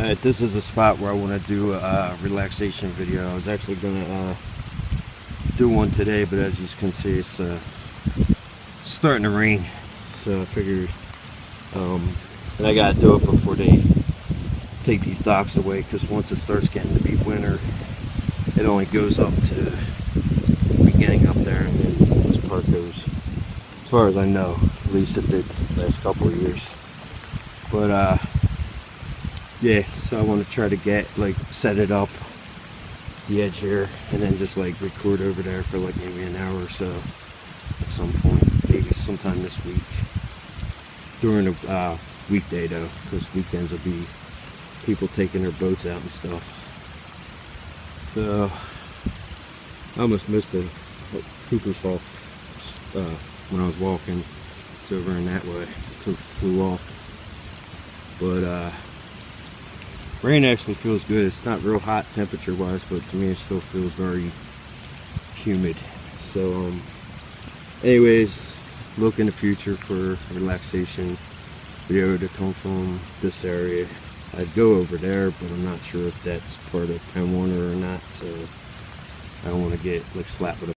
Alright, this is a spot where I want to do a relaxation video. I was actually going to do one today, but as you can see, it's starting to rain. So I figured, and I got to do it before they take these docks away, because once it starts getting to be winter, it only goes up to the beginning up there, and then this part goes, as far as I know, at least it did the last couple of years. But yeah, so I want to try to set it up the edge here, and then just like record over there for like maybe an hour or so at some point, maybe sometime this week, during a weekday though, because weekends will be people taking their boats out and stuff. So I almost missed the Cooper's Hall when I was walking. It's over in that way. It flew off. But rain actually feels good. It's not real hot temperature wise, but to me it still feels very humid. So anyways, look in the future for relaxation video to come from this area. I'd go over there, but I'm not sure if that's part of Penn Warner or not, so I don't want to get like slapped with a